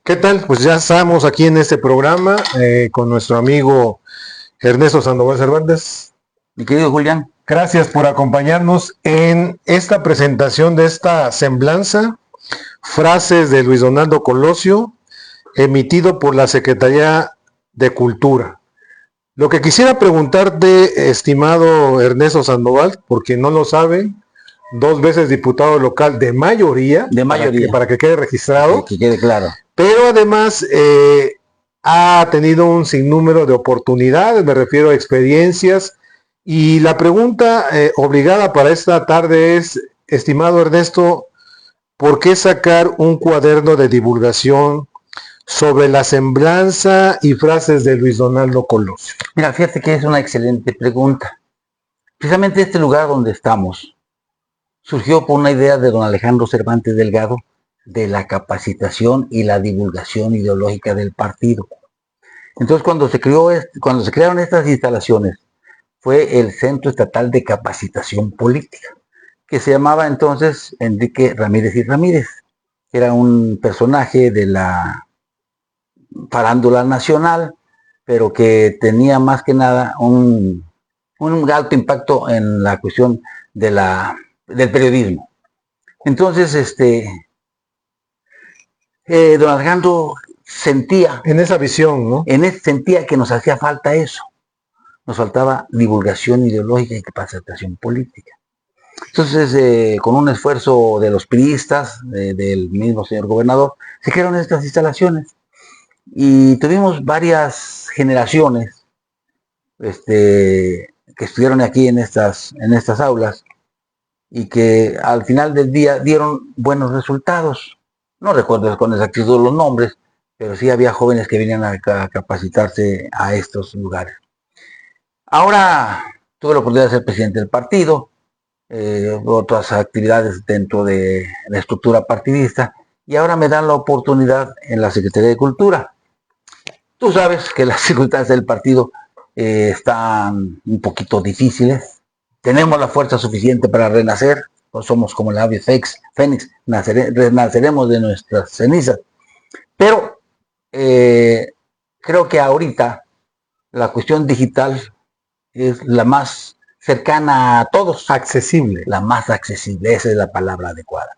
¿Qué tal? Pues ya estamos aquí en este programa con nuestro amigo Ernesto Sandoval Cervantes. Mi querido Julián. Gracias por acompañarnos en esta presentación de esta semblanza, frases de Luis Donaldo Colosio, emitido por la Secretaría de Cultura. Lo que quisiera preguntarte, estimado Ernesto Sandoval, porque no lo saben, 2 veces diputado local de mayoría, para que quede registrado. Que quede claro. Pero además ha tenido un sinnúmero de oportunidades, me refiero a experiencias. Y la pregunta obligada para esta tarde es, estimado Ernesto, ¿por qué sacar un cuaderno de divulgación sobre la semblanza y frases de Luis Donaldo Colosio? Mira, fíjate que es una excelente pregunta. Precisamente este lugar donde estamos surgió por una idea de don Alejandro Cervantes Delgado de la capacitación y la divulgación ideológica del partido. Entonces, cuando se crearon estas instalaciones, fue el Centro Estatal de Capacitación Política, que se llamaba entonces Enrique Ramírez y Ramírez. Era un personaje de la farándula nacional, pero que tenía más que nada un alto impacto en la cuestión del periodismo. Entonces, don Alejandro sentía... En esa visión, ¿no? Sentía que nos hacía falta eso. Nos faltaba divulgación ideológica y capacitación política. Entonces, con un esfuerzo de los priistas, del mismo señor gobernador, se crearon estas instalaciones. Y tuvimos varias generaciones que estuvieron aquí en estas aulas y que al final del día dieron buenos resultados. No recuerdo con exactitud los nombres, pero sí había jóvenes que venían a capacitarse a estos lugares. Ahora tuve la oportunidad de ser presidente del partido, otras actividades dentro de la estructura partidista, y ahora me dan la oportunidad en la Secretaría de Cultura. Tú sabes que las circunstancias del partido están un poquito difíciles. Tenemos la fuerza suficiente para renacer, no somos como el ave fénix, renaceremos de nuestras cenizas. Pero creo que ahorita la cuestión digital es la más cercana a todos. Accesible. La más accesible, esa es la palabra adecuada.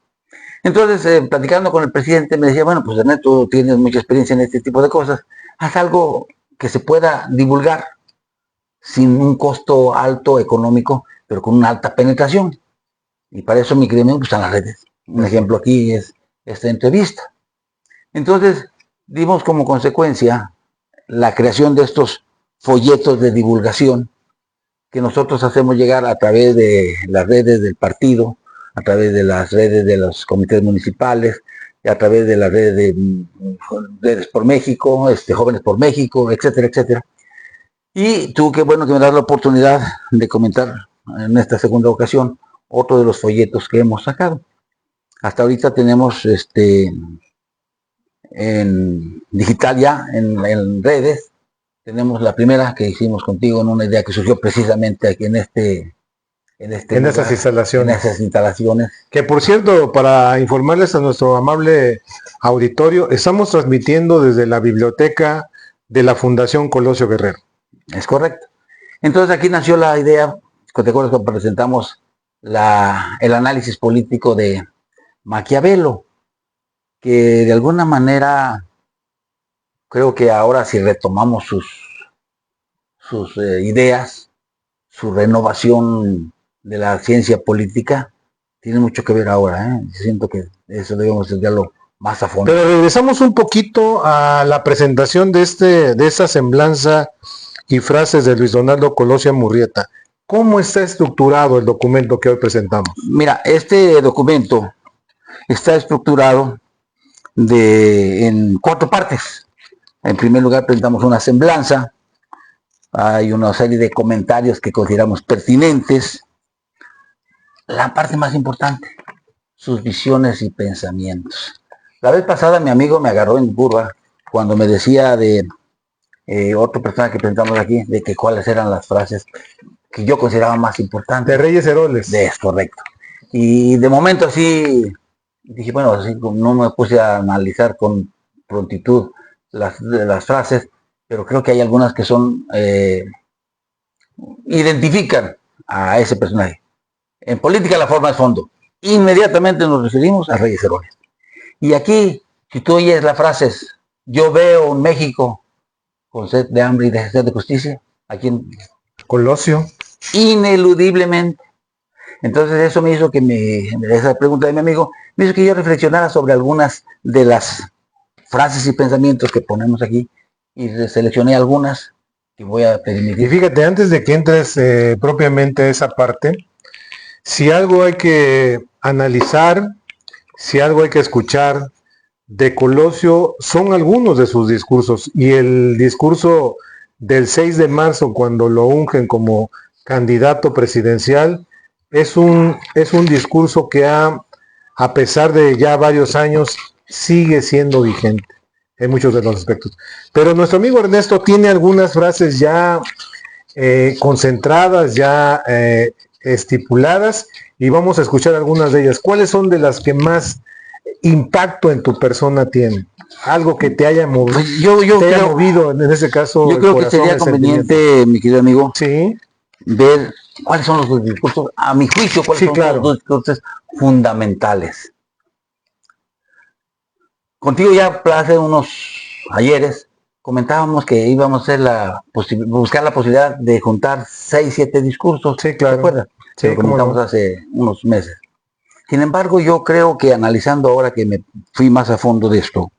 Entonces, platicando con el presidente, me decía, bueno, pues Ernesto, tú tienes mucha experiencia en este tipo de cosas, haz algo que se pueda divulgar sin un costo alto económico, pero con una alta penetración. Y para eso mi gremio pues, están las redes. Un ejemplo aquí es esta entrevista. Entonces, dimos como consecuencia la creación de estos folletos de divulgación que nosotros hacemos llegar a través de las redes del partido, a través de las redes de los comités municipales, y a través de las redes de Redes por México, Jóvenes por México, etcétera, etcétera. Y tuvo que bueno que me das la oportunidad de comentar en esta segunda ocasión otro de los folletos que hemos sacado. Hasta ahorita tenemos en digital ya, en redes, tenemos la primera que hicimos contigo en una idea que surgió precisamente aquí en esas instalaciones. En esas instalaciones. Que por cierto, para informarles a nuestro amable auditorio, estamos transmitiendo desde la biblioteca de la Fundación Colosio Guerrero. Es correcto. Entonces aquí nació la idea, ¿te acuerdas cuando presentamos el análisis político de Maquiavelo? Que de alguna manera creo que ahora si retomamos sus ideas, su renovación de la ciencia política, tiene mucho que ver ahora. Siento que eso debemos estudiarlo más a fondo. Pero regresamos un poquito a la presentación de esa semblanza y frases de Luis Donaldo Colosio Murrieta. ¿Cómo está estructurado el documento que hoy presentamos? Mira, este documento está estructurado en 4 partes. En primer lugar, presentamos una semblanza. Hay una serie de comentarios que consideramos pertinentes. La parte más importante, sus visiones y pensamientos. La vez pasada mi amigo me agarró en curva cuando me decía de otra persona que presentamos aquí, de que cuáles eran las frases que yo consideraba más importantes. De Reyes Heroles. Es correcto. Y de momento así, dije, bueno, así no me puse a analizar con prontitud de las frases, pero creo que hay algunas que son, identifican a ese personaje. En política la forma es fondo. Inmediatamente nos referimos a Reyes Heroles. Y aquí, si tú oyes las frases, yo veo un México con sed de hambre y de sed de justicia, aquí en Colosio. ineludiblemente. Entonces eso me hizo que esa pregunta de mi amigo, me hizo que yo reflexionara sobre algunas de las frases y pensamientos que ponemos aquí y seleccioné algunas que voy a permitir. Y fíjate, antes de que entres propiamente a esa parte, si algo hay que analizar, si algo hay que escuchar de Colosio, son algunos de sus discursos. Y el discurso del 6 de marzo, cuando lo ungen como candidato presidencial, es un discurso que a pesar de ya varios años, sigue siendo vigente en muchos de los aspectos. Pero nuestro amigo Ernesto tiene algunas frases ya concentradas, ya estipuladas, y vamos a escuchar algunas de ellas. ¿Cuáles son de las que más impacto en tu persona tienen? Algo que te haya movido, haya movido en ese caso. Yo creo que sería conveniente, mi querido amigo, sí, ver cuáles son los discursos, a mi juicio, cuáles son los discursos fundamentales. Contigo ya hace unos ayeres comentábamos que íbamos a hacer buscar la posibilidad de juntar 6, 7 discursos. Sí, claro. ¿Te acuerdas? Sí, lo comentamos hace unos meses. Sin embargo, yo creo que analizando ahora que me fui más a fondo de esto,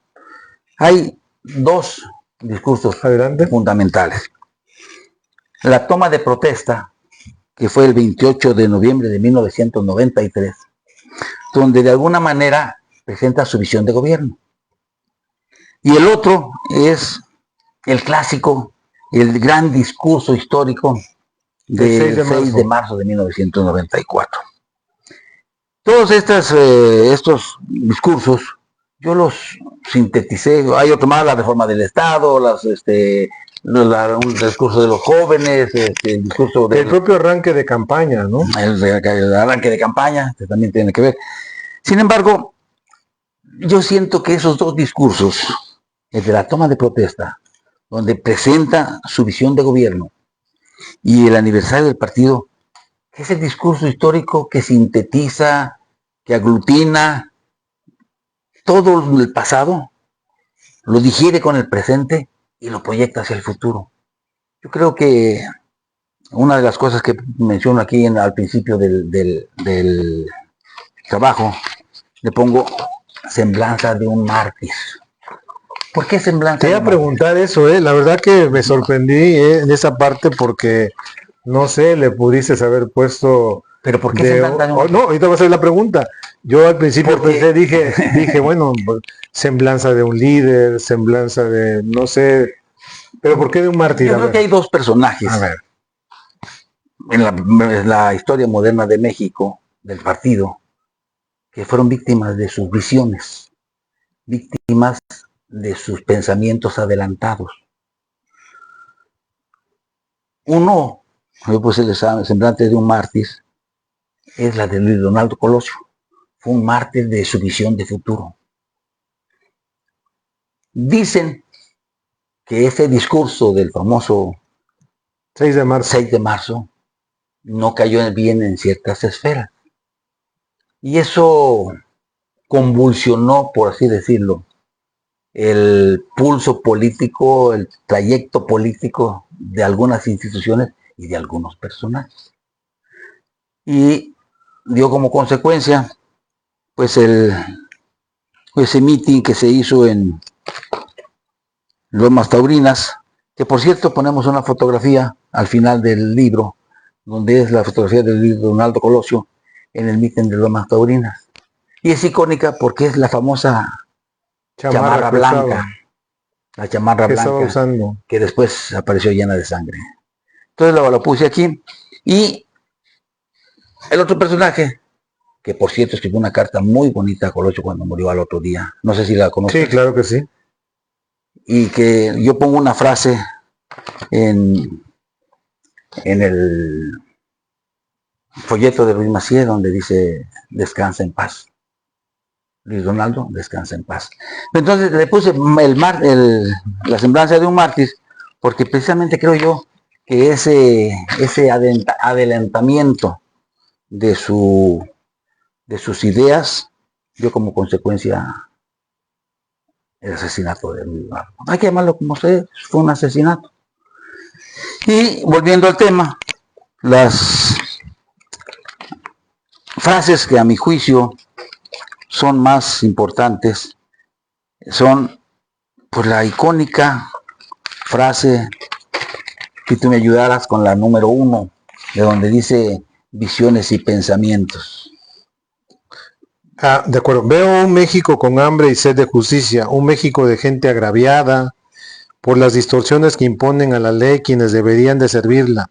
hay 2 discursos fundamentales. La toma de protesta, que fue el 28 de noviembre de 1993, donde de alguna manera presenta su visión de gobierno. Y el otro es el clásico, el gran discurso histórico del 6 de marzo de 1994. Todos estos discursos, yo los sinteticé. Hay otro más, la reforma del Estado, un discurso de los jóvenes, el discurso del propio arranque de campaña, ¿no? El arranque de campaña, que también tiene que ver. Sin embargo, yo siento que esos 2 discursos, el de la toma de protesta, donde presenta su visión de gobierno, y el aniversario del partido, es el discurso histórico que sintetiza, que aglutina todo el pasado, lo digiere con el presente y lo proyecta hacia el futuro. Yo creo que una de las cosas que menciono aquí al principio del trabajo, le pongo semblanza de un mártir. ¿Por qué semblanza? Te iba a preguntar eso, la verdad que me sorprendí en esa parte porque, no sé, le pudiste haber puesto... ¿Pero por qué semblanza de un mártir? No, ahorita va a ser la pregunta. Yo al principio pensé, dije, bueno, semblanza de un líder, semblanza de, no sé, pero ¿por qué de un mártir? Yo creo que hay 2 personajes. A ver. En la historia moderna de México, del partido, que fueron víctimas de sus visiones, víctimas de sus pensamientos adelantados. Uno, yo puse el semblante de un mártir, es la de Luis Donaldo Colosio. Fue un mártir de su visión de futuro. Dicen que ese discurso del famoso 6 de marzo no cayó bien en ciertas esferas. Y eso convulsionó, por así decirlo, el pulso político, el trayecto político de algunas instituciones y de algunos personajes. Y dio como consecuencia, pues, ese meeting que se hizo en Lomas Taurinas, que por cierto ponemos una fotografía al final del libro, donde es la fotografía de Donaldo Colosio en el meeting de Lomas Taurinas. Y es icónica porque es la famosa chamarra blanca, la chamarra blanca que después apareció llena de sangre. Entonces lo puse aquí. Y el otro personaje, que por cierto escribió una carta muy bonita a Colosio cuando murió al otro día, no sé si la conoces. Sí, claro que sí. Y que yo pongo una frase en el folleto de Luis Macié, donde dice: descansa en paz. Luis Donaldo, descansa en paz. Entonces le puse la semblanza de un mártir, porque precisamente creo yo que ese adelantamiento de sus ideas dio como consecuencia el asesinato de Luis Donaldo. Hay que llamarlo como sea, fue un asesinato. Y volviendo al tema, las frases que a mi juicio son más importantes son pues la icónica frase, si tú me ayudaras con la número 1, de donde dice visiones y pensamientos. De acuerdo. Veo un México con hambre y sed de justicia, un México de gente agraviada por las distorsiones que imponen a la ley quienes deberían de servirla,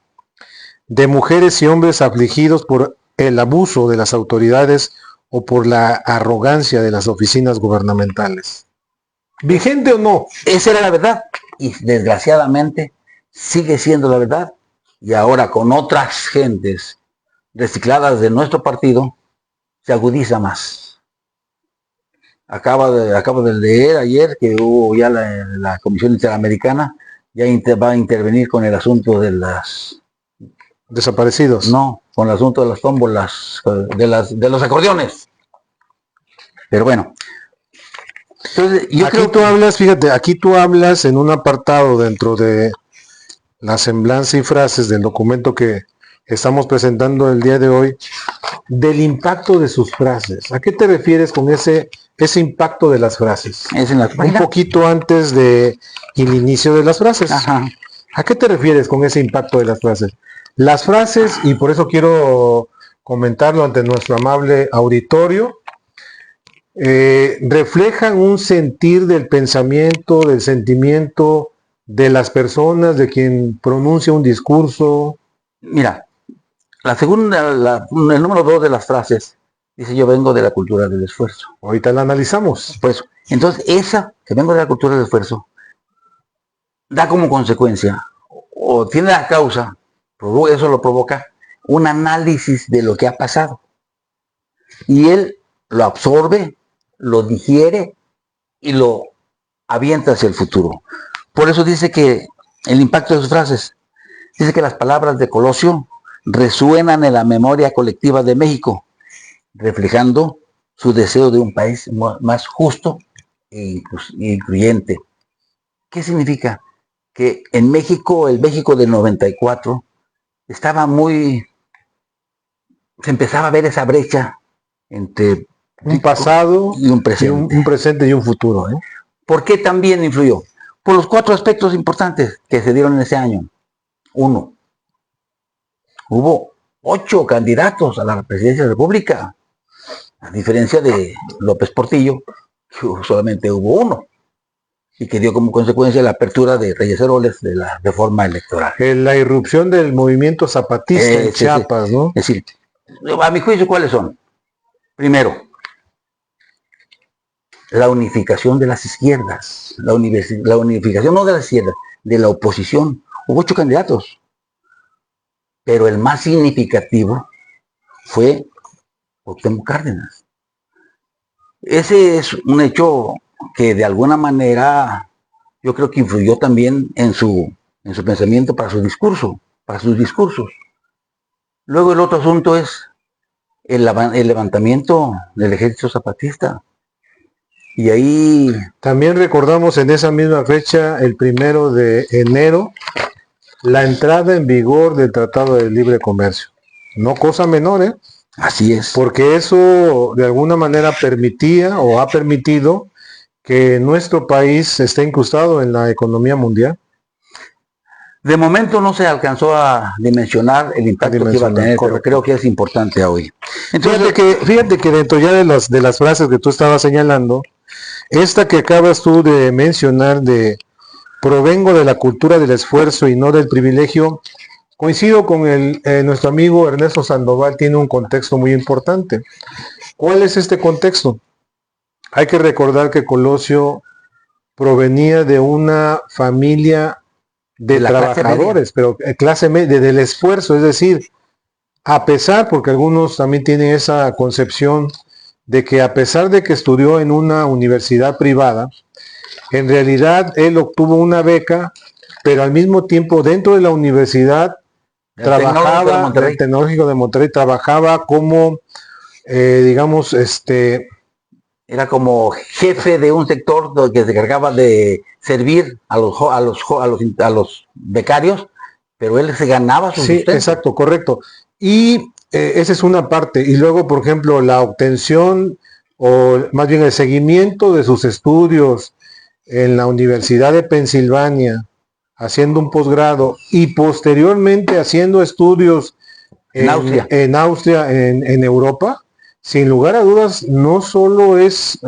de mujeres y hombres afligidos por el abuso de las autoridades o por la arrogancia de las oficinas gubernamentales. ¿Vigente o no? Esa era la verdad y desgraciadamente sigue siendo la verdad, y ahora con otras gentes recicladas de nuestro partido se agudiza más. Acabo de leer ayer que hubo ya la Comisión Interamericana ya va a intervenir con el asunto de las desaparecidos. No, con el asunto de las tómbolas, de los acordeones. Pero bueno. Entonces, yo creo tú hablas, fíjate, aquí tú hablas en un apartado dentro de la semblanza y frases del documento que estamos presentando el día de hoy, del impacto de sus frases. ¿A qué te refieres con ese impacto de las frases? Es en la un poquito antes del inicio de las frases. Ajá. ¿A qué te refieres con ese impacto de las frases? Las frases, y por eso quiero comentarlo ante nuestro amable auditorio, reflejan un sentir del pensamiento, del sentimiento de las personas, de quien pronuncia un discurso. Mira, la segunda, el número 2 de las frases dice: yo vengo de la cultura del esfuerzo. Ahorita la analizamos. Pues, entonces esa, que vengo de la cultura del esfuerzo, da como consecuencia, o tiene la causa, eso lo provoca, un análisis de lo que ha pasado. Y él lo absorbe, lo digiere y lo avienta hacia el futuro. Por eso dice que el impacto de sus frases, dice que las palabras de Colosio resuenan en la memoria colectiva de México, reflejando su deseo de un país más justo e incluyente. ¿Qué significa? Que en México, el México del 94, estaba se empezaba a ver esa brecha entre un pasado y un presente. Un presente y un futuro. ¿Por qué también influyó? Por los 4 aspectos importantes que se dieron en ese año. 1. Hubo 8 candidatos a la presidencia de la República, a diferencia de López Portillo, que solamente hubo 1, y que dio como consecuencia la apertura de Reyes Heroles de la reforma electoral. La irrupción del movimiento zapatista en Chiapas, ¿no? Es decir, a mi juicio, ¿cuáles son? Primero, la unificación de las izquierdas, la unificación no de las izquierdas, de la oposición. Hubo 8 candidatos, pero el más significativo fue Cuauhtémoc Cárdenas. Ese es un hecho que de alguna manera yo creo que influyó también en su pensamiento para su discurso, para sus discursos. Luego el otro asunto es el levantamiento del ejército zapatista. Y ahí también recordamos en esa misma fecha, el 1 de enero, la entrada en vigor del Tratado de Libre Comercio. No cosa menor, ¿eh? Así es. Porque eso de alguna manera permitía o ha permitido que nuestro país esté incrustado en la economía mundial. De momento no se alcanzó a dimensionar el impacto que iba a tener, pero creo que es importante hoy. Entonces, fíjate que dentro ya de las frases que tú estabas señalando, esta que acabas tú de mencionar de provengo de la cultura del esfuerzo y no del privilegio, coincido con nuestro amigo Ernesto Sandoval, tiene un contexto muy importante. ¿Cuál es este contexto? Hay que recordar que Colosio provenía de una familia de trabajadores, pero clase media, del esfuerzo, es decir, a pesar, porque algunos también tienen esa concepción de que a pesar de que estudió en una universidad privada, en realidad él obtuvo una beca, pero al mismo tiempo dentro de la universidad trabajaba, del Tecnológico de Monterrey, trabajaba como, digamos, era como jefe de un sector que se encargaba de servir a los becarios, pero él se ganaba su sustento. Sí, exacto, correcto. Y esa es una parte. Y luego, por ejemplo, la obtención o más bien el seguimiento de sus estudios en la Universidad de Pensilvania, haciendo un posgrado y posteriormente haciendo estudios en Austria, en Europa, sin lugar a dudas, no solo es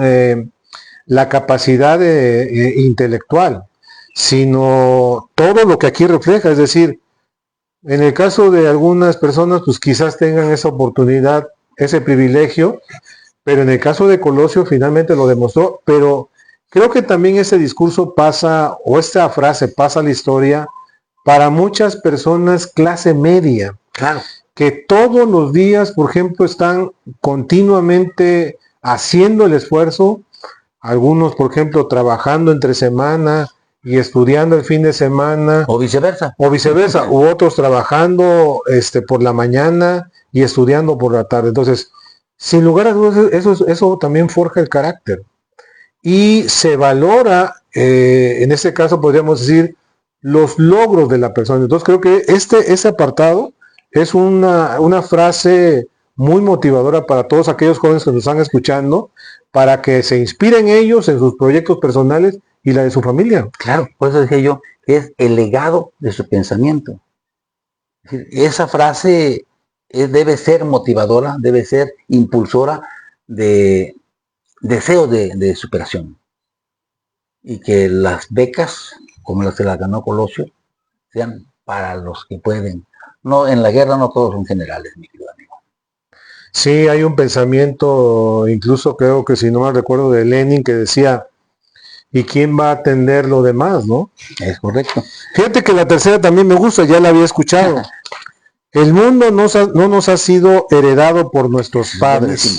la capacidad intelectual, sino todo lo que aquí refleja. Es decir, en el caso de algunas personas, pues quizás tengan esa oportunidad, ese privilegio, pero en el caso de Colosio finalmente lo demostró. Pero creo que también ese discurso pasa, o esta frase pasa a la historia para muchas personas clase media. Claro. Que todos los días, por ejemplo, están continuamente haciendo el esfuerzo, algunos, por ejemplo, trabajando entre semana y estudiando el fin de semana. O viceversa. U otros trabajando por la mañana y estudiando por la tarde. Entonces, sin lugar a dudas, eso también forja el carácter. Y se valora, en este caso podríamos decir, los logros de la persona. Entonces creo que ese apartado es una frase muy motivadora para todos aquellos jóvenes que nos están escuchando, para que se inspiren ellos en sus proyectos personales y la de su familia. Claro, por eso decía yo que es el legado de su pensamiento. Es decir, esa frase debe ser motivadora, debe ser impulsora de deseo de superación. Y que las becas, como las que las ganó Colosio, sean para los que pueden. No, en la guerra no todos son generales, mi querido amigo. Sí, hay un pensamiento, incluso creo que si no mal recuerdo, de Lenin, que decía, ¿y quién va a atender lo demás, no? Es correcto. Fíjate que la tercera también me gusta, ya la había escuchado. El mundo no nos ha sido heredado por nuestros padres,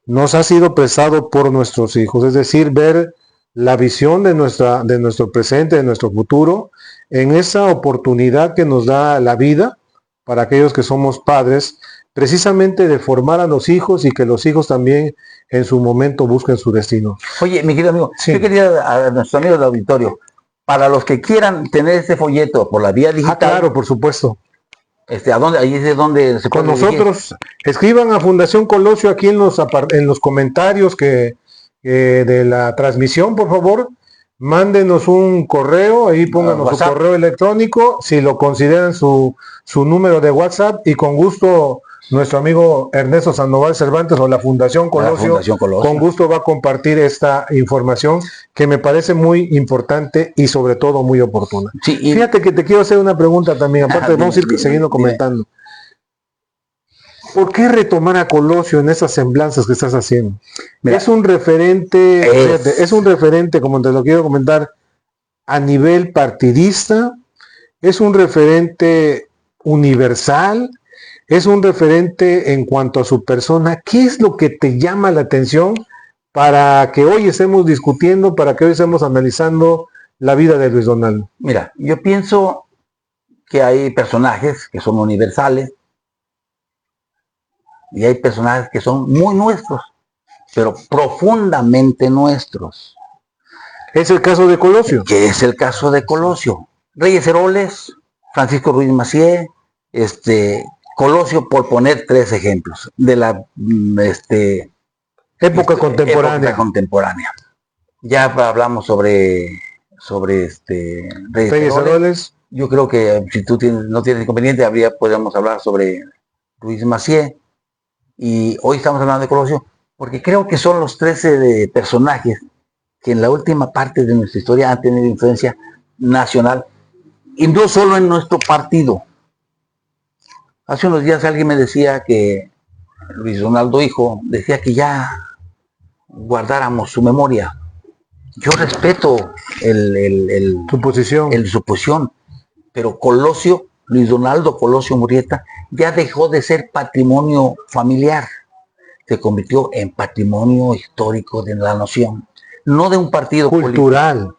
nos ha sido prestado por nuestros hijos. Es decir, ver la visión de nuestro presente, de nuestro futuro, en esa oportunidad que nos da la vida para aquellos que somos padres, precisamente de formar a los hijos y que los hijos también en su momento busquen su destino. Oye, mi querido amigo, sí. Yo quería a nuestros amigos del auditorio, para los que quieran tener este folleto por la vía digital. Claro, por supuesto. ¿A dónde? Ahí es donde se puede. Con nosotros, escriban a Fundación Colosio aquí en los comentarios de la transmisión, por favor. Mándenos un correo, ahí pónganos su correo electrónico, si lo consideran su número de WhatsApp, y con gusto nuestro amigo Ernesto Sandoval Cervantes o la Fundación Colosio, con gusto va a compartir esta información que me parece muy importante y sobre todo muy oportuna. Sí, fíjate que te quiero hacer una pregunta también, aparte vamos a ir siguiendo comentando. ¿Por qué retomar a Colosio en esas semblanzas que estás haciendo? Mira, es un referente, como te lo quiero comentar, a nivel partidista, es un referente universal, es un referente en cuanto a su persona. ¿Qué es lo que te llama la atención para que hoy estemos discutiendo, para que hoy estemos analizando la vida de Luis Donaldo? Mira, yo pienso que hay personajes que son universales, y hay personajes que son muy nuestros, pero profundamente nuestros. Es el caso de Colosio. Que es el caso de Colosio. Reyes Heroles, Francisco Ruiz Massieu, Colosio, por poner 3 ejemplos de la época contemporánea. Ya hablamos sobre Reyes Heroles. Yo creo que si tú no tienes inconveniente, podríamos hablar sobre Ruiz Massieu. Y hoy estamos hablando de Colosio porque creo que son los 13 personajes que en la última parte de nuestra historia han tenido influencia nacional, y no solo en nuestro partido. Hace unos días alguien me decía que Luis Donaldo hijo decía que ya guardáramos su memoria. Yo respeto su posición, pero Colosio, Luis Donaldo Colosio Murrieta, ya dejó de ser patrimonio familiar. se convirtió en patrimonio histórico de la nación, no de un partido cultural,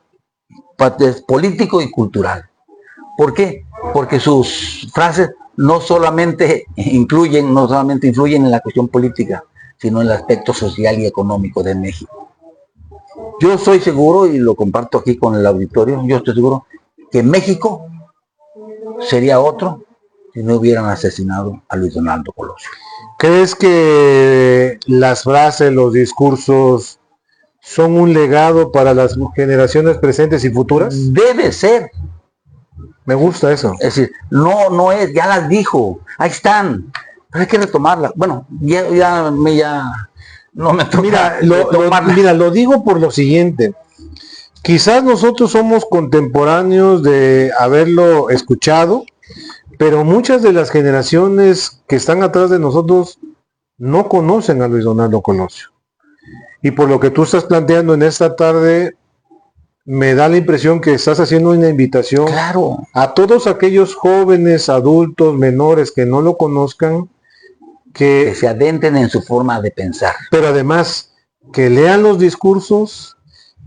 político y cultural. ¿Por qué? Porque sus frases no solamente influyen en la cuestión política, sino en el aspecto social y económico de México. Yo estoy seguro, y lo comparto aquí con el auditorio, yo estoy seguro que México sería otro si no hubieran asesinado a Luis Donaldo Colosio. ¿Crees que las frases, los discursos son un legado para las generaciones presentes y futuras? Debe ser. Me gusta eso. Es decir, no es, ya las dijo, ahí están, pero hay que retomarlas. Bueno, ya no me toca mira, lo digo por lo siguiente. Quizás nosotros somos contemporáneos de haberlo escuchado, pero muchas de las generaciones que están atrás de nosotros no conocen a Luis Donaldo Colosio. Y por lo que tú estás planteando en esta tarde, me da la impresión que estás haciendo una invitación a todos aquellos jóvenes, adultos, menores que no lo conozcan, que se adentren en su forma de pensar. Pero además, que lean los discursos,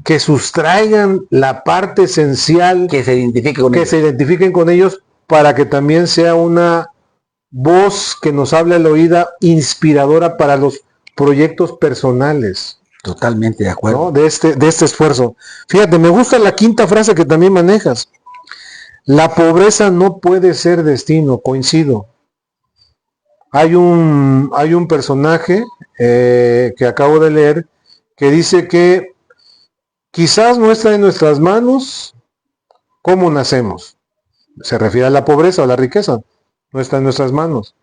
que sustraigan la parte esencial, que se identifiquen con ellos, para que también sea una voz que nos hable al oído, inspiradora para los proyectos personales. Totalmente de acuerdo. ¿No? De este esfuerzo. Fíjate, me gusta la quinta frase que también manejas. La pobreza no puede ser destino, coincido. Hay un personaje que acabo de leer que dice que quizás no está en nuestras manos cómo nacemos. Se refiere a la pobreza o la riqueza. No está en nuestras manos.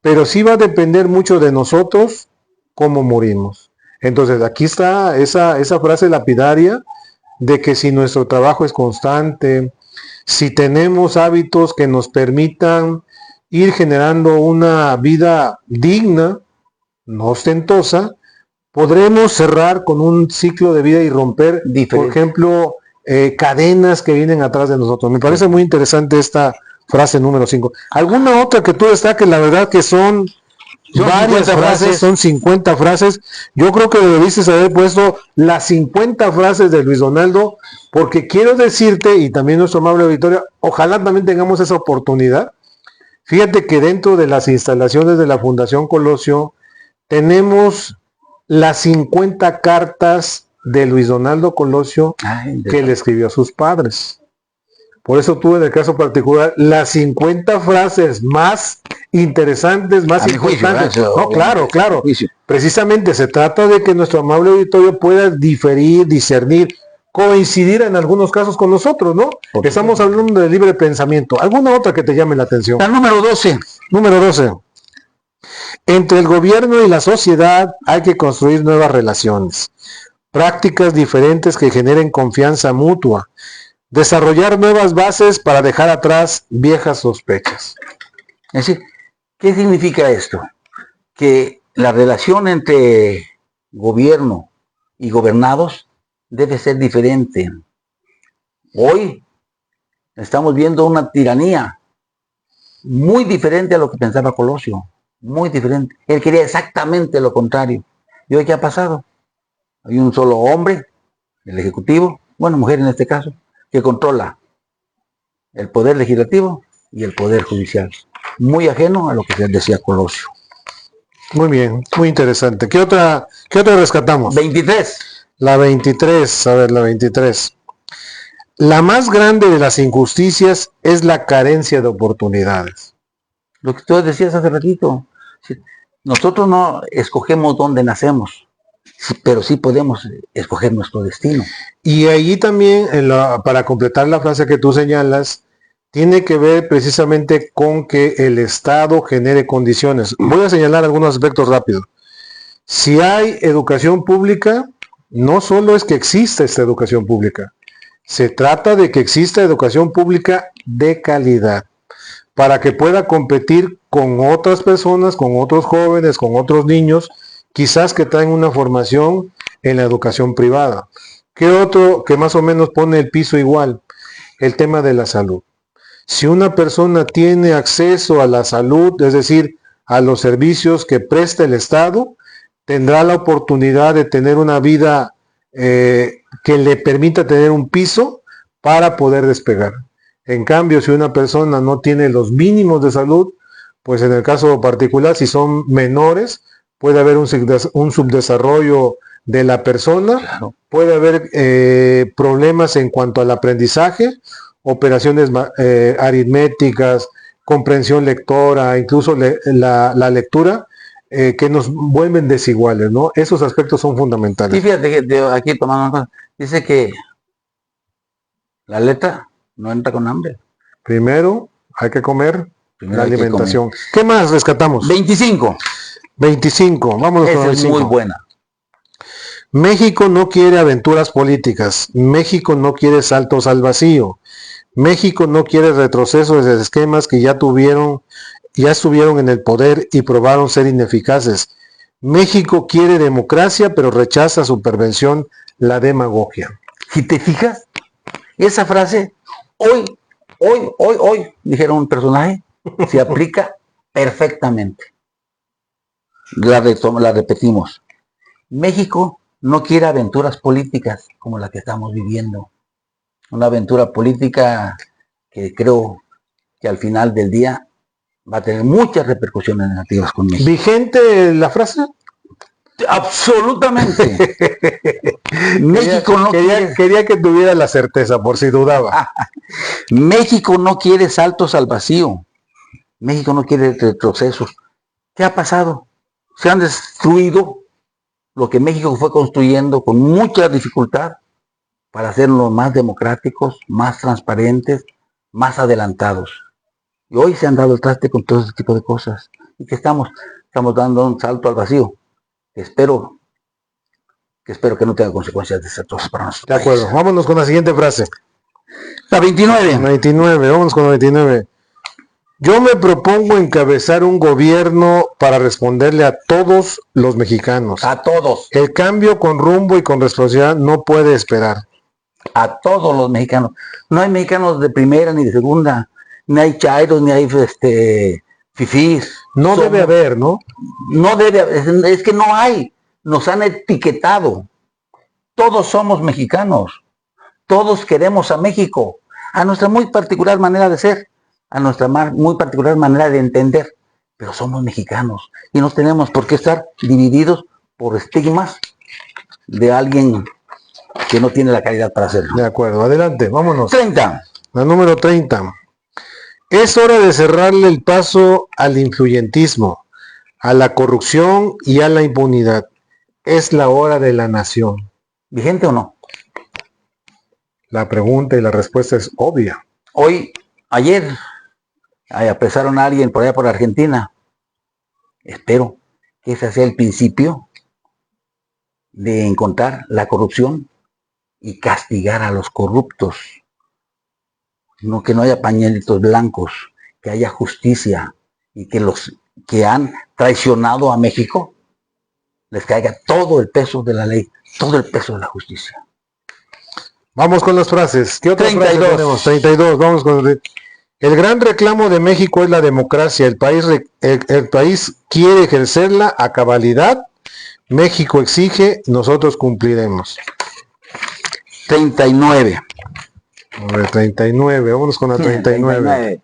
Pero sí va a depender mucho de nosotros cómo morimos. Entonces aquí está esa frase lapidaria de que si nuestro trabajo es constante, si tenemos hábitos que nos permitan ir generando una vida digna, no ostentosa, podremos cerrar con un ciclo de vida y romper, por ejemplo, cadenas que vienen atrás de nosotros. Me parece muy interesante esta frase número 5. ¿Alguna otra que tú destaques? La verdad que son varias frases, son 50 frases. Yo creo que debiste haber puesto las 50 frases de Luis Donaldo, porque quiero decirte, y también nuestro amable auditorio, ojalá también tengamos esa oportunidad. Fíjate que dentro de las instalaciones de la Fundación Colosio tenemos las 50 cartas de Luis Donaldo Colosio que le escribió a sus padres. Por eso tuve en el caso particular las 50 frases más interesantes, más importantes. No, claro. Precisamente se trata de que nuestro amable auditorio pueda diferir, discernir, coincidir en algunos casos con nosotros, ¿no? Estamos hablando de libre pensamiento. ¿Alguna otra que te llame la atención? La número 12. Número 12. Entre el gobierno y la sociedad hay que construir nuevas relaciones, prácticas diferentes que generen confianza mutua, desarrollar nuevas bases para dejar atrás viejas sospechas. Es decir, ¿qué significa esto? Que la relación entre gobierno y gobernados debe ser diferente. Hoy estamos viendo una tiranía muy diferente a lo que pensaba Colosio, muy diferente. Él quería exactamente lo contrario. ¿Y hoy qué ha pasado? Hay un solo hombre, el ejecutivo, bueno, mujer en este caso, que controla el poder legislativo y el poder judicial. Muy ajeno a lo que decía Colosio. Muy bien, muy interesante. ¿Qué otra rescatamos? 23. La 23, a ver, la 23. La más grande de las injusticias es la carencia de oportunidades. Lo que tú decías hace ratito. Nosotros no escogemos dónde nacemos, pero sí podemos escoger nuestro destino. Y ahí también, para completar la frase que tú señalas, tiene que ver precisamente con que el Estado genere condiciones. Voy a señalar algunos aspectos rápidos. Si hay educación pública, no solo es que exista esta educación pública, se trata de que exista educación pública de calidad, para que pueda competir con otras personas, con otros jóvenes, con otros niños, quizás que traen una formación en la educación privada. ¿Qué otro que más o menos pone el piso igual? El tema de la salud. Si una persona tiene acceso a la salud, es decir, a los servicios que presta el Estado, tendrá la oportunidad de tener una vida que le permita tener un piso para poder despegar. En cambio, si una persona no tiene los mínimos de salud, pues en el caso particular, si son menores, puede haber un subdesarrollo de la persona, Claro. puede haber problemas en cuanto al aprendizaje, operaciones aritméticas, comprensión lectora, incluso la lectura, que nos vuelven desiguales, ¿no? Esos aspectos son fundamentales. Y fíjate que aquí tomando una cosa, dice que la letra no entra con hambre. Primero hay que comer Primero la hay que alimentación. ¿Qué más rescatamos? 25. 25, vámonos con Esa es 25. muy buena. México no quiere aventuras políticas. México no quiere saltos al vacío. México no quiere retrocesos de esquemas que ya estuvieron en el poder y probaron ser ineficaces. México quiere democracia, pero rechaza su perversión, la demagogia. Si te fijas, esa frase, hoy, dijeron un personaje, se aplica perfectamente. La repetimos. México no quiere aventuras políticas como la que estamos viviendo. Una aventura política que creo que al final del día va a tener muchas repercusiones negativas con México. ¿Vigente la frase? Absolutamente. México no quiere... Quería que tuviera la certeza, por si dudaba. México no quiere saltos al vacío. México no quiere retrocesos. ¿Qué ha pasado? Se han destruido lo que México fue construyendo con mucha dificultad para hacerlos más democráticos, más transparentes, más adelantados. Y hoy se han dado el traste con todo ese tipo de cosas. ¿Y que estamos? Estamos dando un salto al vacío. Espero que no tenga consecuencias desastrosas para nosotros. De acuerdo, vámonos con la siguiente frase. La 29. 29, vámonos con la 29. Yo me propongo encabezar un gobierno para responderle a todos los mexicanos. A todos. El cambio con rumbo y con responsabilidad no puede esperar. A todos los mexicanos. No hay mexicanos de primera ni de segunda. Ni hay chairos, ni hay fifís. No debe haber, ¿no? No debe haber. Es que no hay. Nos han etiquetado. Todos somos mexicanos. Todos queremos a México. A nuestra muy particular manera de ser. A nuestra muy particular manera de entender. Pero somos mexicanos. Y no tenemos por qué estar divididos por estigmas de alguien que no tiene la calidad para hacerlo. De acuerdo, adelante, vámonos. 30. La número 30. Es hora de cerrarle el paso al influyentismo, a la corrupción y a la impunidad. Es la hora de la nación. ¿Vigente o no? La pregunta y la respuesta es obvia. Ayer, apresaron a alguien por allá por Argentina. Espero que ese sea el principio de encontrar la corrupción y castigar a los corruptos. No, que no haya pañuelitos blancos, que haya justicia y que los que han traicionado a México les caiga todo el peso de la ley, todo el peso de la justicia. Vamos con las frases. ¿Qué otras 32. frases tenemos? 32. Vamos con el gran reclamo de México es la democracia. El país quiere ejercerla a cabalidad. México exige, nosotros cumpliremos. 39. A ver, 39. Vámonos con la 39.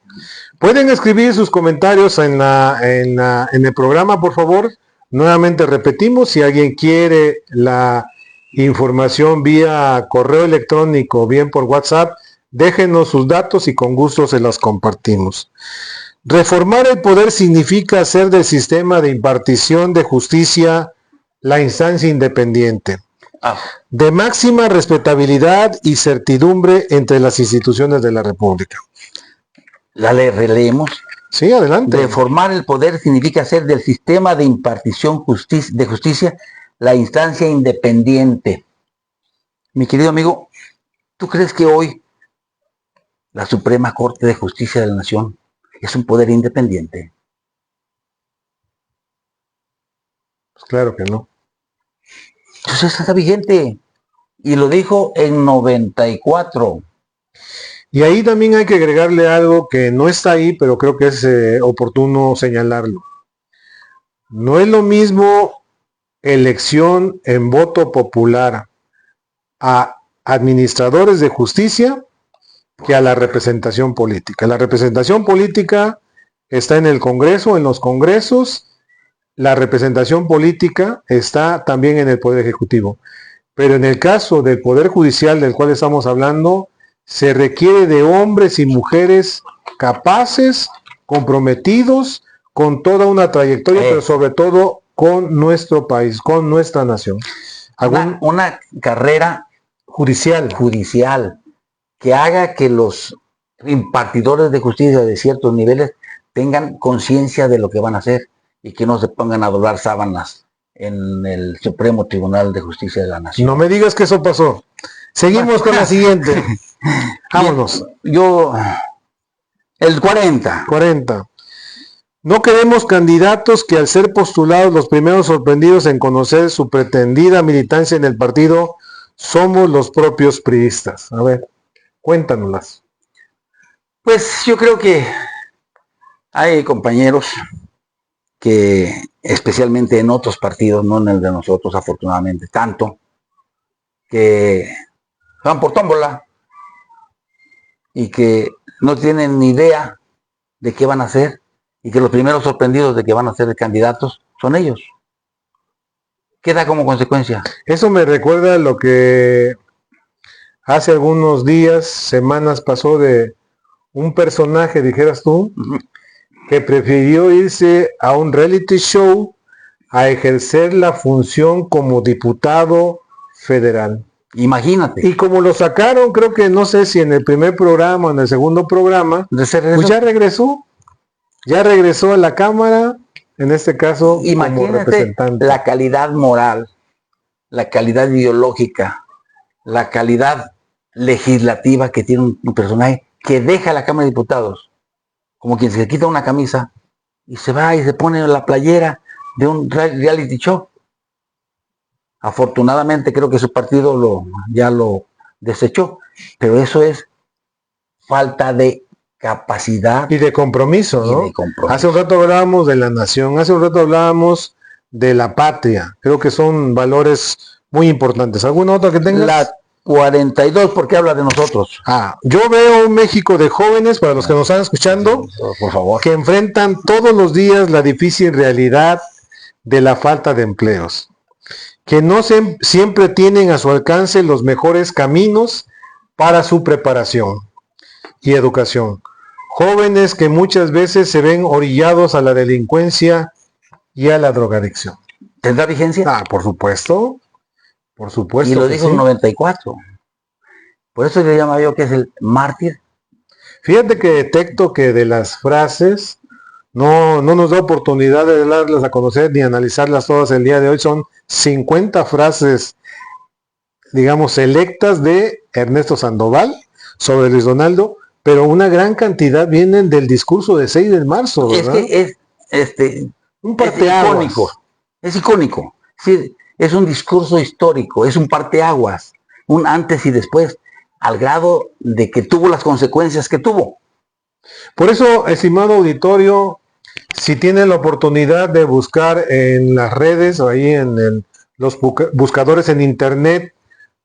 Pueden escribir sus comentarios en el programa, por favor. Nuevamente repetimos, si alguien quiere la información vía correo electrónico, bien por WhatsApp, déjenos sus datos y con gusto se las compartimos. Reformar el poder significa hacer del sistema de impartición de justicia la instancia independiente, de máxima respetabilidad y certidumbre entre las instituciones de la República. ¿La releemos? Sí, adelante. Reformar el poder significa hacer del sistema de impartición de justicia la instancia independiente. Mi querido amigo, ¿tú crees que hoy la Suprema Corte de Justicia de la Nación es un poder independiente? Pues claro que no. Entonces está vigente. Y lo dijo en 94. Y ahí también hay que agregarle algo que no está ahí, pero creo que es oportuno señalarlo. No es lo mismo elección en voto popular a administradores de justicia que a la representación política. La representación política está en el Congreso, en los congresos. La representación política está también en el Poder Ejecutivo. Pero en el caso del Poder Judicial del cual estamos hablando, se requiere de hombres y mujeres capaces, comprometidos, con toda una trayectoria, pero sobre todo con nuestro país, con nuestra nación. Una carrera judicial que haga que los impartidores de justicia de ciertos niveles tengan conciencia de lo que van a hacer y que no se pongan a doblar sábanas en el Supremo Tribunal de Justicia de la Nación. No me digas que eso pasó. Seguimos con la siguiente. Vámonos. El 40. No queremos candidatos que al ser postulados los primeros sorprendidos en conocer su pretendida militancia en el partido somos los propios priistas. A ver, cuéntanoslas. Pues yo creo que hay compañeros que, especialmente en otros partidos, no en el de nosotros, afortunadamente, tanto, que van por tómbola y que no tienen ni idea de qué van a hacer y que los primeros sorprendidos de que van a ser candidatos son ellos. ¿Qué da como consecuencia? Eso me recuerda a lo que hace algunos días, semanas pasó de un personaje, dijeras tú, que prefirió irse a un reality show a ejercer la función como diputado federal. Imagínate. Y como lo sacaron, creo que no sé si en el primer programa o en el segundo programa, pues ya regresó a la Cámara, en este caso como representante. La calidad moral, la calidad ideológica, la calidad legislativa que tiene un personaje que deja la Cámara de Diputados, como quien se quita una camisa y se va y se pone la playera de un reality show. Afortunadamente creo que su partido ya lo desechó, pero eso es falta de capacidad y de compromiso, ¿no? Hace un rato hablábamos de la nación, hace un rato hablábamos de la patria. Creo que son valores muy importantes. ¿Alguna otra que tengas? La 42, porque habla de nosotros. Yo veo un México de jóvenes, para los que nos están escuchando, por favor, que enfrentan todos los días la difícil realidad de la falta de empleos, que no siempre tienen a su alcance los mejores caminos para su preparación y educación. Jóvenes que muchas veces se ven orillados a la delincuencia y a la drogadicción. ¿Tendrá vigencia? Por supuesto. Por supuesto. Y lo dijo en 94. Por eso le llamo yo que es el mártir. Fíjate que detecto que de las frases no nos da oportunidad de darlas a conocer ni analizarlas todas el día de hoy. Son 50 frases, digamos, selectas de Ernesto Sandoval sobre Luis Donaldo, pero una gran cantidad vienen del discurso de 6 de marzo, ¿verdad? Es que un parteaguas. Es icónico. Sí, es un discurso histórico, es un parteaguas, un antes y después, al grado de que tuvo las consecuencias que tuvo. Por eso, estimado auditorio, si tienen la oportunidad de buscar en las redes o ahí en los buscadores en internet,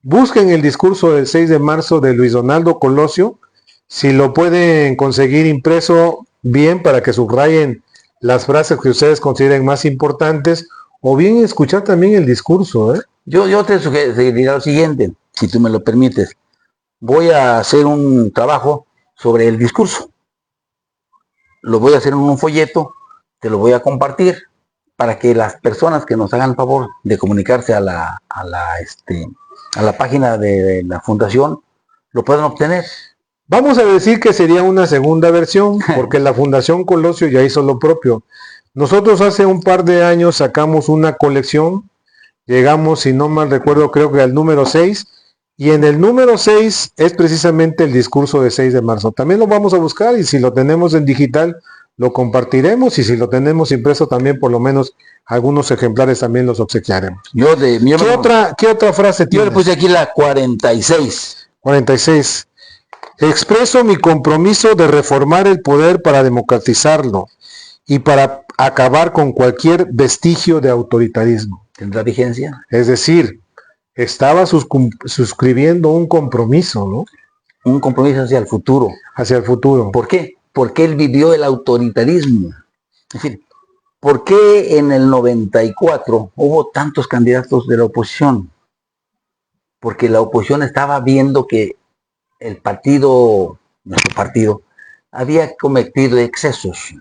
busquen el discurso del 6 de marzo de Luis Donaldo Colosio. Si lo pueden conseguir impreso, bien, para que subrayen las frases que ustedes consideren más importantes, o bien escuchar también el discurso. Yo te sugeriría lo siguiente, si tú me lo permites. Voy a hacer un trabajo sobre el discurso. Lo voy a hacer en un folleto, te lo voy a compartir para que las personas que nos hagan el favor de comunicarse a la página de la fundación lo puedan obtener. Vamos a decir que sería una segunda versión, porque la Fundación Colosio ya hizo lo propio. Nosotros hace un par de años sacamos una colección, llegamos, si no mal recuerdo, creo que al número 6, y en el número 6 es precisamente el discurso de 6 de marzo. También lo vamos a buscar, y si lo tenemos en digital, lo compartiremos, y si lo tenemos impreso también, por lo menos algunos ejemplares también los obsequiaremos. ¿Qué otra frase tienes? Yo le puse aquí la 46. 46. Expreso mi compromiso de reformar el poder para democratizarlo y para acabar con cualquier vestigio de autoritarismo. ¿Tendrá vigencia? Es decir, estaba suscribiendo un compromiso, ¿no? Un compromiso hacia el futuro. Hacia el futuro. ¿Por qué? Porque él vivió el autoritarismo. Es decir, ¿por qué en el 94 hubo tantos candidatos de la oposición? Porque la oposición estaba viendo que el partido, nuestro partido, había cometido excesos.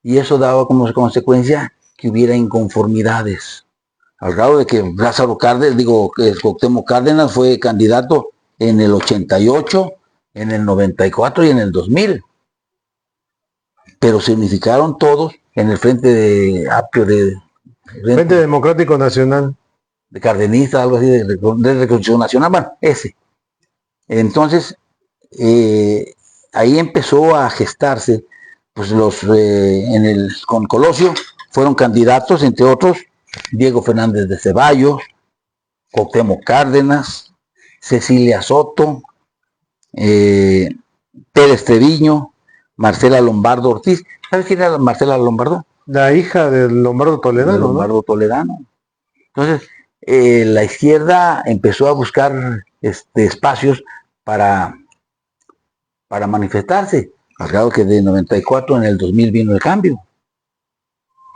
Y eso daba como consecuencia que hubiera inconformidades. Al grado de que Lázaro Cárdenas, que Cuauhtémoc Cárdenas fue candidato en el 88, en el 94 y en el 2000. Pero se unificaron todos en el Frente de Apio Frente Democrático Nacional. De Cardenista, algo así, de Reconstrucción Nacional, bueno, ese. Entonces, ahí empezó a gestarse, pues con Colosio fueron candidatos, entre otros, Diego Fernández de Ceballos, Cuauhtémoc Cárdenas, Cecilia Soto, Pérez Treviño, Marcela Lombardo Ortiz. ¿Sabes quién era Marcela Lombardo? La hija del Lombardo Toledano. Lombardo Toledano. Entonces, la izquierda empezó a buscar espacios para manifestarse. Al grado que de 94 en el 2000 vino el cambio.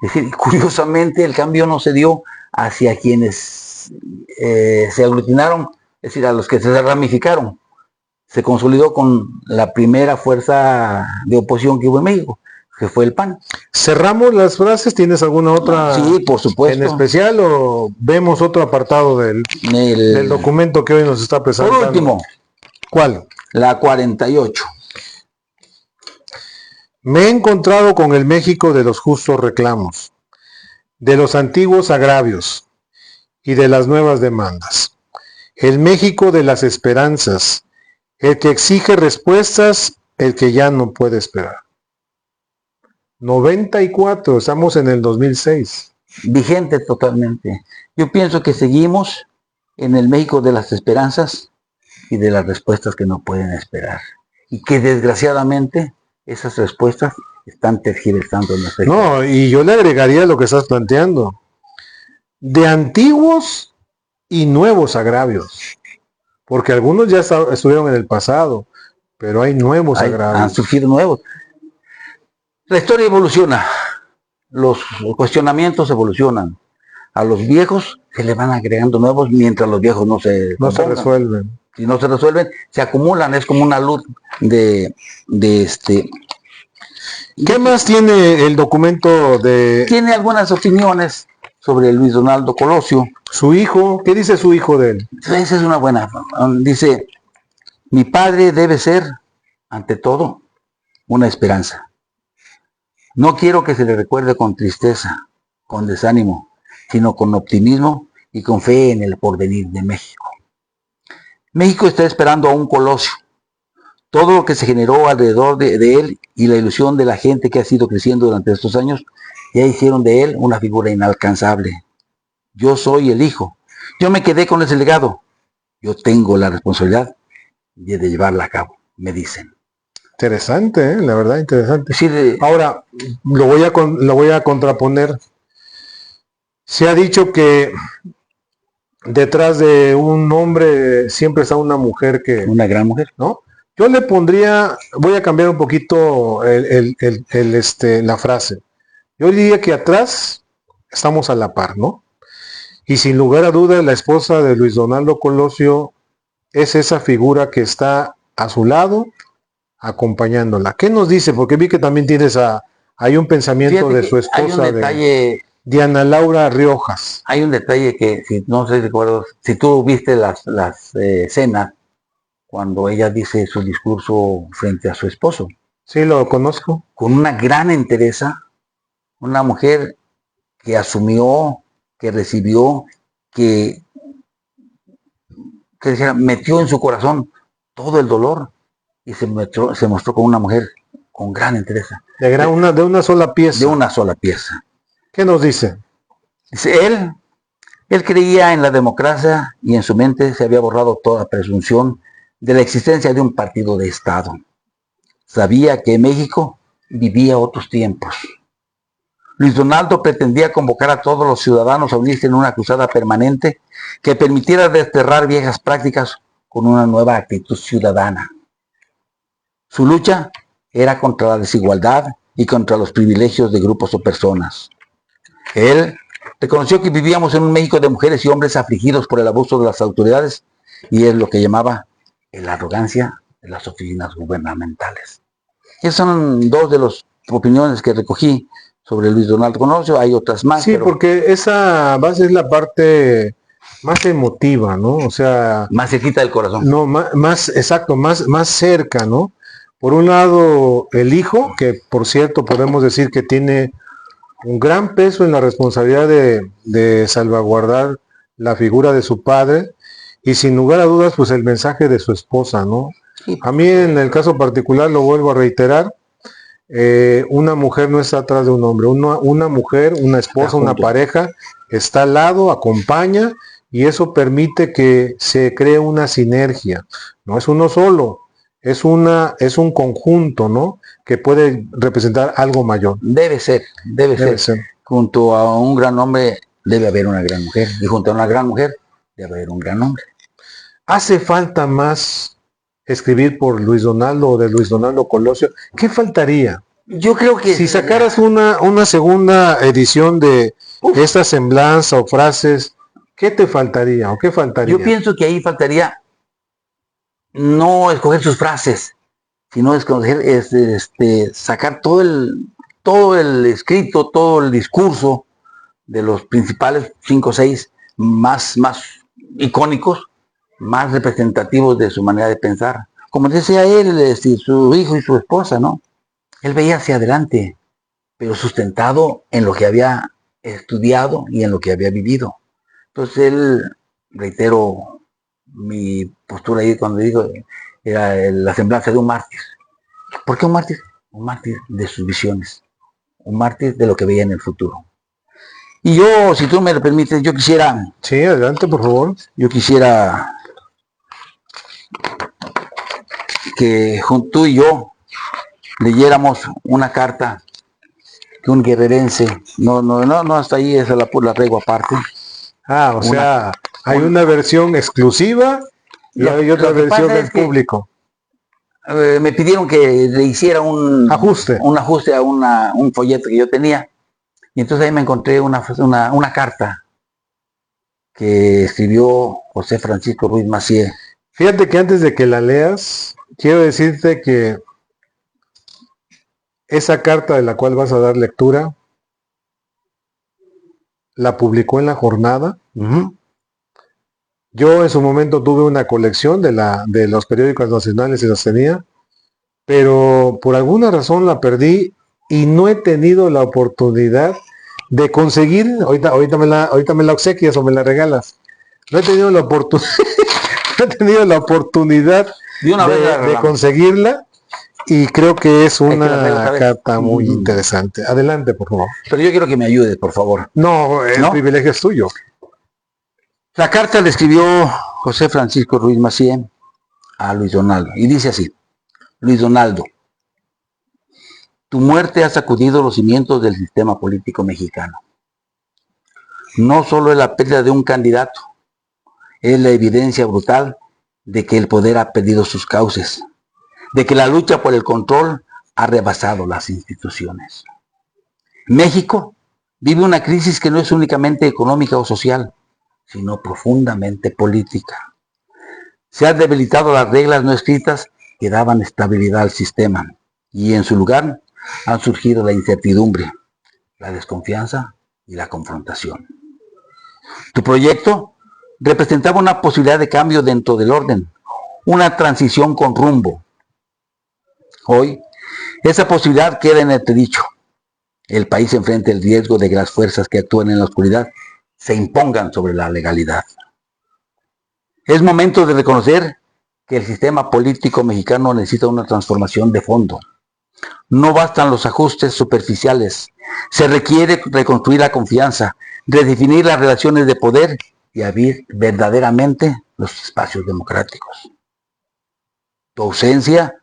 Es decir, curiosamente el cambio no se dio hacia quienes se aglutinaron, es decir, a los que se ramificaron. Se consolidó con la primera fuerza de oposición que hubo en México, que fue el PAN. ¿Cerramos las frases? ¿Tienes alguna otra? Sí, por supuesto. ¿En especial o vemos otro apartado del documento que hoy nos está presentando? Por último. ¿Cuál? La 48. Me he encontrado con el México de los justos reclamos, de los antiguos agravios y de las nuevas demandas. El México de las esperanzas, el que exige respuestas, el que ya no puede esperar. 94, estamos en el 2006. Vigente totalmente. Yo pienso que seguimos en el México de las esperanzas y de las respuestas que no pueden esperar. Y que desgraciadamente esas respuestas están tergiversando nuestra historia. No, y yo le agregaría lo que estás planteando. De antiguos y nuevos agravios. Porque algunos ya estuvieron en el pasado, pero hay nuevos agravios. Han surgido nuevos. La historia evoluciona. Los cuestionamientos evolucionan. A los viejos se le van agregando nuevos mientras los viejos no se resuelven. Si no se resuelven, se acumulan. Es como una luz de ¿Qué más tiene el documento de...? Tiene algunas opiniones sobre Luis Donaldo Colosio. Su hijo, ¿qué dice su hijo de él? Esa es una buena. Dice, mi padre debe ser, ante todo, una esperanza. No quiero que se le recuerde con tristeza, con desánimo, sino con optimismo y con fe en el porvenir de México. México está esperando a un Colosio. Todo lo que se generó alrededor de él y la ilusión de la gente que ha sido creciendo durante estos años, ya hicieron de él una figura inalcanzable. Yo soy el hijo. Yo me quedé con ese legado. Yo tengo la responsabilidad de llevarla a cabo, me dicen. Interesante, la verdad, interesante. Sí, ahora, lo voy a contraponer. Se ha dicho que detrás de un hombre siempre está una mujer que... Una gran mujer. ¿No? Yo le pondría, voy a cambiar un poquito la frase. Yo diría que atrás estamos a la par, ¿no? Y sin lugar a dudas, la esposa de Luis Donaldo Colosio es esa figura que está a su lado, acompañándola. ¿Qué nos dice? Porque vi que también tienes hay un pensamiento de su esposa, de Diana Laura Riojas. Hay un detalle que, no sé si recuerdo, si tú viste las escenas, cuando ella dice su discurso frente a su esposo. Sí, lo conozco. Con una gran entereza, una mujer que asumió, que recibió, que metió en su corazón todo el dolor y se mostró como una mujer con gran entereza. De una sola pieza. De una sola pieza. ¿Qué nos dice? Dice, él creía en la democracia y en su mente se había borrado toda presunción de la existencia de un partido de Estado. Sabía que México vivía otros tiempos. Luis Donaldo pretendía convocar a todos los ciudadanos a unirse en una cruzada permanente que permitiera desterrar viejas prácticas con una nueva actitud ciudadana. Su lucha era contra la desigualdad y contra los privilegios de grupos o personas. Él reconoció que vivíamos en un México de mujeres y hombres afligidos por el abuso de las autoridades y es lo que llamaba la arrogancia de las oficinas gubernamentales. Esas son dos de las opiniones que recogí sobre Luis Donaldo Colosio. Hay otras más. Sí, pero porque esa base es la parte más emotiva, ¿no? O sea, más cerquita del corazón. No, más exacto, más cerca, ¿no? Por un lado, el hijo, que por cierto podemos decir que tiene un gran peso en la responsabilidad de salvaguardar la figura de su padre, y sin lugar a dudas, pues el mensaje de su esposa, ¿no? Sí. A mí en el caso particular, lo vuelvo a reiterar, una mujer no está atrás de un hombre, una mujer, una esposa, una pareja, está al lado, acompaña, y eso permite que se cree una sinergia. No es uno solo, es un conjunto, ¿no? Que puede representar algo mayor. Debe ser. Junto a un gran hombre debe haber una gran mujer, y junto a una gran mujer debe haber un gran hombre. ¿Hace falta más escribir por Luis Donaldo o de Luis Donaldo Colosio? ¿Qué faltaría? Yo creo que si sacaras una segunda edición de esta semblanza o frases, ¿qué te faltaría o qué faltaría? Yo pienso que ahí faltaría no escoger sus frases, sino escoger, sacar todo el escrito, todo el discurso de los principales 5 o 6 más icónicos, más representativos de su manera de pensar. Como decía él, su hijo y su esposa, ¿no? Él veía hacia adelante, pero sustentado en lo que había estudiado y en lo que había vivido. Entonces él, reitero mi postura ahí cuando digo, era la semblanza de un mártir. ¿Por qué un mártir? Un mártir de sus visiones, un mártir de lo que veía en el futuro. Y yo, si tú me lo permites, yo quisiera... Sí, adelante, por favor. Yo quisiera que tú y yo leyéramos una carta que un guerrerense, no hasta ahí, esa la arreglo aparte. O sea, hay una versión exclusiva y hay otra versión del público. Me pidieron que le hiciera un ajuste a un folleto que yo tenía, y entonces ahí me encontré una carta que escribió José Francisco Ruiz Massieu. Fíjate que antes de que la leas, quiero decirte que esa carta de la cual vas a dar lectura, la publicó en La Jornada. Yo en su momento tuve una colección de los periódicos nacionales y los tenía, pero por alguna razón la perdí y no he tenido la oportunidad de conseguir, ahorita me la obsequias o me la regalas. No he tenido la oportunidad de conseguirla, y creo que es una carta muy interesante. Adelante, por favor. Pero yo quiero que me ayudes, por favor. No, el privilegio es tuyo. La carta la escribió José Francisco Ruiz Massieu a Luis Donaldo, y dice así: Luis Donaldo, tu muerte ha sacudido los cimientos del sistema político mexicano. No solo es la pérdida de un candidato, es la evidencia brutal de que el poder ha perdido sus cauces, de que la lucha por el control ha rebasado las instituciones. México vive una crisis que no es únicamente económica o social, sino profundamente política. Se han debilitado las reglas no escritas que daban estabilidad al sistema, y en su lugar han surgido la incertidumbre, la desconfianza y la confrontación. Tu proyecto representaba una posibilidad de cambio dentro del orden, una transición con rumbo. Hoy, esa posibilidad queda en entredicho. El país enfrenta el riesgo de que las fuerzas que actúan en la oscuridad se impongan sobre la legalidad. Es momento de reconocer que el sistema político mexicano necesita una transformación de fondo. No bastan los ajustes superficiales. Se requiere reconstruir la confianza, redefinir las relaciones de poder y abrir verdaderamente los espacios democráticos. Tu ausencia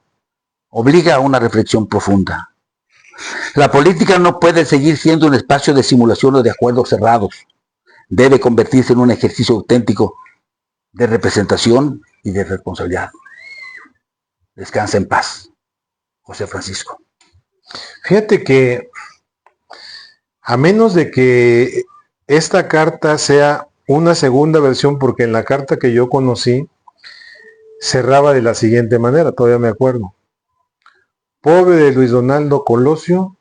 obliga a una reflexión profunda. La política no puede seguir siendo un espacio de simulación o de acuerdos cerrados. Debe convertirse en un ejercicio auténtico de representación y de responsabilidad. Descansa en paz, José Francisco. Fíjate que a menos de que esta carta sea una segunda versión, porque en la carta que yo conocí cerraba de la siguiente manera, todavía me acuerdo. Pobre de Luis Donaldo Colosio,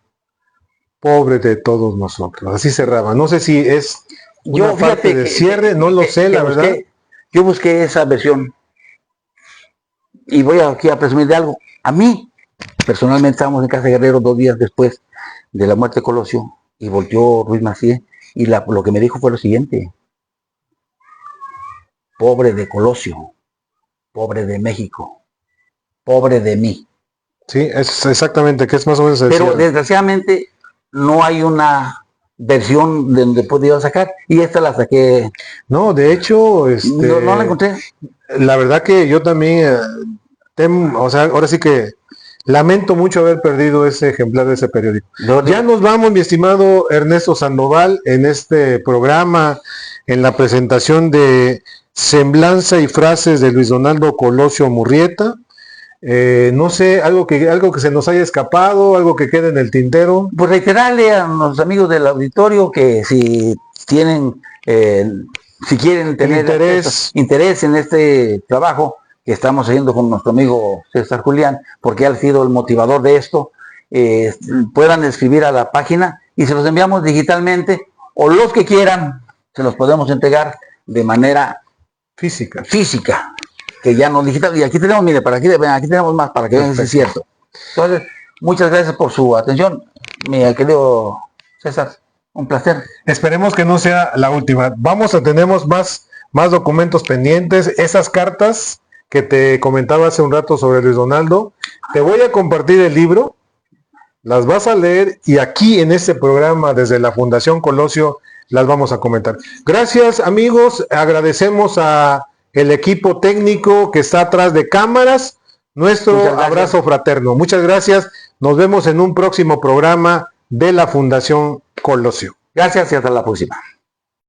pobre de todos nosotros. Así cerraba. No sé si es una parte de cierre, no lo sé, la verdad. Yo busqué esa versión y voy aquí a presumir de algo. A mí, personalmente, estábamos en Casa Guerrero 2 días después de la muerte de Colosio y volteó Ruiz Massieu y lo que me dijo fue lo siguiente. Pobre de Colosio, pobre de México, pobre de mí. Sí, es exactamente, que es más o menos el Pero cierre. Desgraciadamente no hay una versión de donde podía sacar y esta la saqué. No, de hecho, no la encontré. La verdad que yo también, o sea, ahora sí que lamento mucho haber perdido ese ejemplar de ese periódico. Ya nos vamos, mi estimado Ernesto Sandoval, en este programa, en la presentación de Semblanza y Frases de Luis Donaldo Colosio Murrieta. No sé, algo que se nos haya escapado, algo que quede en el tintero. Pues reiterarle a los amigos del auditorio que si tienen, si quieren tener interés en este trabajo que estamos haciendo con nuestro amigo César Julián, porque él ha sido el motivador de esto, puedan escribir a la página y se los enviamos digitalmente, o los que quieran, se los podemos entregar de manera física, que ya no digital. Y aquí tenemos, mire, aquí tenemos más para que vean si es cierto. Entonces, muchas gracias por su atención, mi querido César. Un placer. Esperemos que no sea la última. Tenemos más documentos pendientes. Esas cartas que te comentaba hace un rato sobre Luis Donaldo, te voy a compartir el libro, las vas a leer y aquí en este programa desde la Fundación Colosio las vamos a comentar. Gracias, amigos. Agradecemos a el equipo técnico que está atrás de cámaras. Nuestro abrazo fraterno. Muchas gracias. Nos vemos en un próximo programa de la Fundación Colosio. Gracias y hasta la próxima.